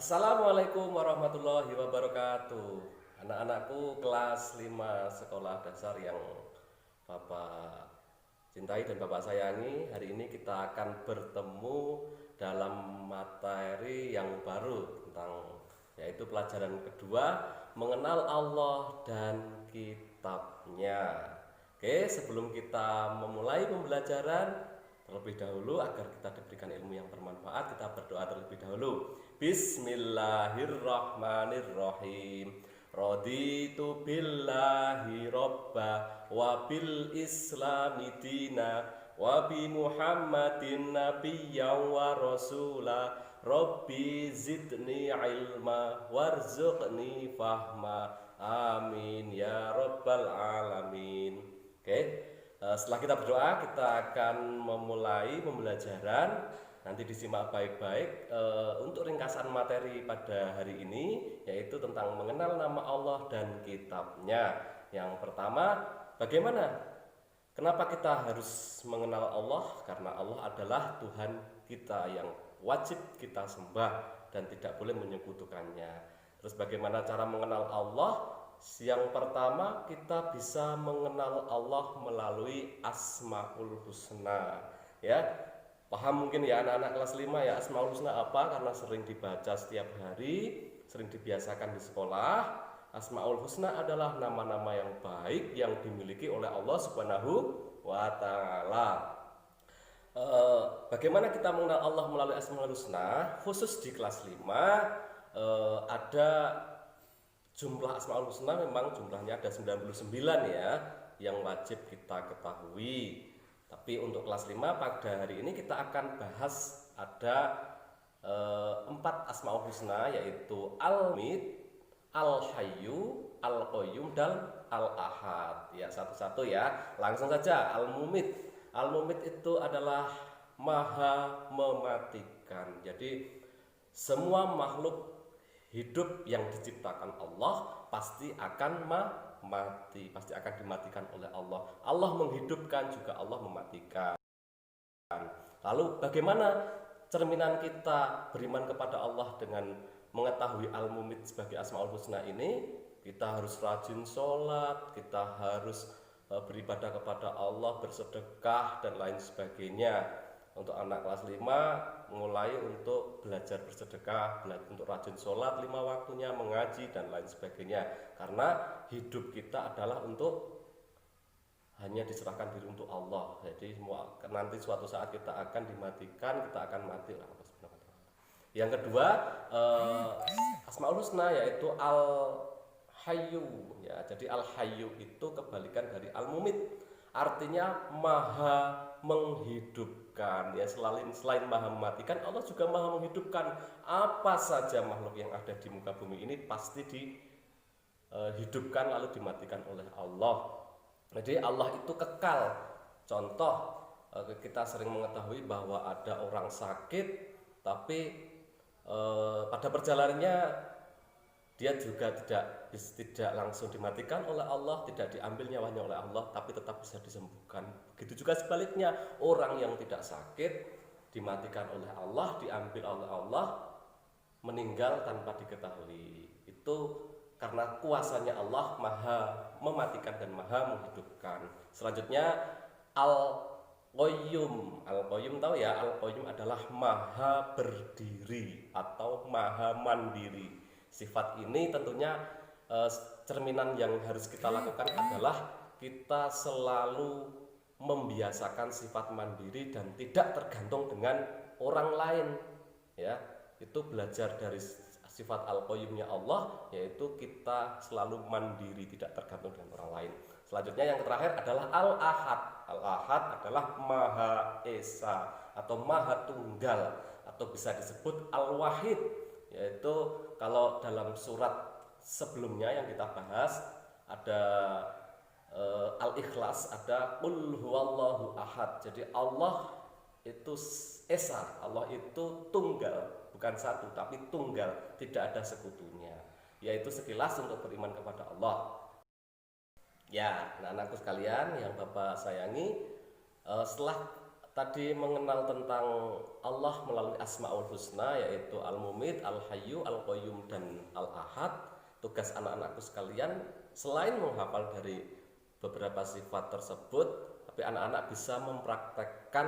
Assalamualaikum warahmatullahi wabarakatuh. Anak-anakku kelas 5 sekolah dasar yang Bapak cintai dan Bapak sayangi, hari ini kita akan bertemu dalam materi yang baru tentang yaitu pelajaran kedua, mengenal Allah dan kitabnya. Oke, sebelum kita memulai pembelajaran, terlebih dahulu agar kita diberikan ilmu yang bermanfaat, kita berdoa terlebih dahulu. Bismillahirrahmanirrahim. Raditu billahi robba wa bil islami dina wa bi muhammadin nabiyyan wa rasula. Rabbi zidni ilma warzuqni fahma. Amin ya rabbal alamin. Oke. Setelah kita berdoa, kita akan memulai pembelajaran. Nanti disimak baik-baik. Untuk ringkasan materi pada hari ini, yaitu tentang mengenal nama Allah dan kitabnya. Yang pertama, bagaimana? Kenapa kita harus mengenal Allah? Karena Allah adalah Tuhan kita yang wajib kita sembah dan tidak boleh menyekutukannya. Terus bagaimana cara mengenal Allah? Yang pertama, kita bisa mengenal Allah melalui Asmaul Husna. Ya, paham mungkin ya anak-anak kelas 5 ya Asmaul Husna apa? Karena sering dibaca setiap hari, sering dibiasakan di sekolah. Asmaul Husna adalah nama-nama yang baik yang dimiliki oleh Allah Subhanahu wa Ta'ala. Bagaimana kita mengenal Allah melalui Asmaul Husna? Khusus di kelas 5 ada jumlah Asmaul Husna, memang jumlahnya ada 99 ya, yang wajib kita ketahui. Tapi untuk kelas 5 pada hari ini kita akan bahas ada 4 Asmaul Husna, yaitu Al-Mid, Al-Hayyu, Al-Qayyum, dan Al-Ahad. Ya, satu-satu ya. Langsung saja. Al-Mumit. Al-Mumit itu adalah Maha Mematikan. Jadi semua makhluk hidup yang diciptakan Allah pasti akan mati, pasti akan dimatikan oleh Allah. Allah menghidupkan juga Allah mematikan. Lalu bagaimana cerminan kita beriman kepada Allah dengan mengetahui Al-Mumit sebagai Asmaul Husna ini? Kita harus rajin sholat, kita harus beribadah kepada Allah, bersedekah dan lain sebagainya. Untuk anak kelas 5 mulai untuk belajar bersedekah, untuk rajin sholat 5 waktunya, mengaji dan lain sebagainya. Karena hidup kita adalah untuk hanya diserahkan diri untuk Allah. Jadi nanti suatu saat kita akan dimatikan, kita akan mati oleh Allah Subhanahu wa Ta'ala. Yang kedua, Asmaul Husna yaitu Al-Hayyu ya. Jadi Al-Hayyu itu kebalikan dari Al-Mumit. Artinya Maha menghidupkan ya. Selain Maha mematikan, Allah juga Maha menghidupkan. Apa saja makhluk yang ada di muka bumi ini pasti dihidupkan lalu dimatikan oleh Allah. Jadi Allah itu kekal. Contoh, kita sering mengetahui bahwa ada orang sakit, tapi pada perjalanannya dia juga tidak langsung dimatikan oleh Allah, tidak diambil nyawanya oleh Allah, tapi tetap bisa disembuhkan. Begitu juga sebaliknya, orang yang tidak sakit dimatikan oleh Allah, diambil oleh Allah, meninggal tanpa diketahui. Itu karena kuasanya Allah Maha mematikan dan Maha menghidupkan. Selanjutnya Al-Qayyum. Al-Qayyum tahu ya, Al-Qayyum adalah Maha berdiri atau Maha mandiri. Sifat ini tentunya cerminan yang harus kita lakukan adalah kita selalu membiasakan sifat mandiri dan tidak tergantung dengan orang lain ya. Itu belajar dari sifat Al-Qayyumnya Allah, yaitu kita selalu mandiri, tidak tergantung dengan orang lain. Selanjutnya yang terakhir adalah Al-Ahad. Al-Ahad adalah Maha Esa atau Maha Tunggal, atau bisa disebut Al-Wahid, yaitu kalau dalam surat sebelumnya yang kita bahas ada Al-Ikhlas, ada Qul huwallahu ahad. Jadi Allah itu Esa, Allah itu tunggal, bukan satu tapi tunggal, tidak ada sekutunya. Yaitu sekilas untuk beriman kepada Allah. Ya, anak-anakku sekalian yang Bapak sayangi, setelah tadi mengenal tentang Allah melalui Asmaul Husna, yaitu Al-Mumit, Al-Hayyu, Al-Qayyum, dan Al-Ahad. Tugas anak-anakku sekalian, selain menghafal dari beberapa sifat tersebut, tapi anak-anak bisa mempraktekkan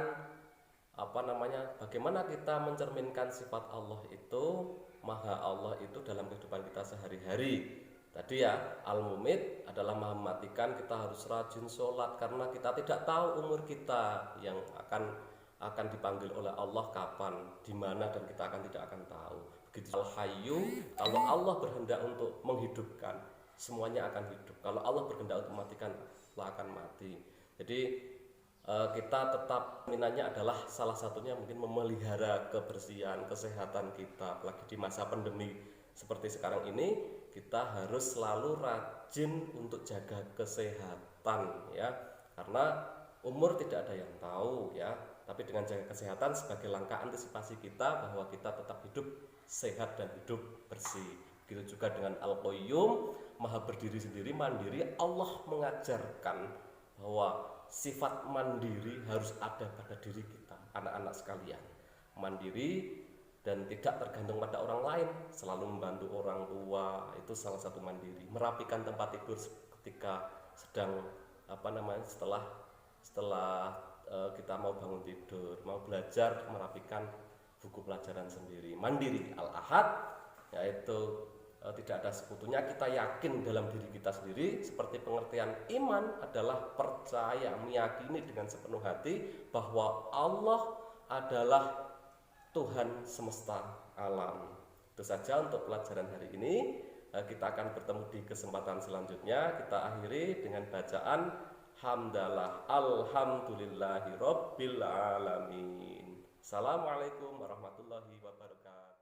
bagaimana kita mencerminkan sifat Allah itu, Maha Allah itu dalam kehidupan kita sehari-hari. Tadi ya, Al-Mumit adalah mematikan, kita harus rajin sholat karena kita tidak tahu umur kita yang akan dipanggil oleh Allah kapan, di mana, dan kita tidak akan tahu. Begitu Al-Hayyu, kalau Allah berkehendak untuk menghidupkan, semuanya akan hidup. Kalau Allah berkehendak untuk mematikan, Allah akan mati. Jadi kita tetap minatnya adalah salah satunya mungkin memelihara kebersihan, kesehatan kita, apalagi di masa pandemi seperti sekarang ini. Kita harus selalu rajin untuk jaga kesehatan ya, karena umur tidak ada yang tahu ya, tapi dengan jaga kesehatan sebagai langkah antisipasi kita bahwa kita tetap hidup sehat dan hidup bersih. Begitu juga dengan Al-Qayyum, Maha berdiri sendiri, mandiri. Allah mengajarkan bahwa sifat mandiri harus ada pada diri kita, anak-anak sekalian. Mandiri dan tidak tergantung pada orang lain, selalu membantu orang tua, itu salah satu mandiri. Merapikan tempat tidur ketika sedang setelah kita mau bangun tidur, mau belajar, merapikan buku pelajaran sendiri. Mandiri. Al-Ahad, yaitu tidak ada sekutunya, kita yakin dalam diri kita sendiri. Seperti pengertian iman adalah percaya, meyakini dengan sepenuh hati bahwa Allah adalah Tuhan semesta alam. Itu saja untuk pelajaran hari ini. Kita akan bertemu di kesempatan selanjutnya. Kita akhiri dengan bacaan hamdalah alhamdulillahi rabbil alamin. Assalamualaikum warahmatullahi wabarakatuh.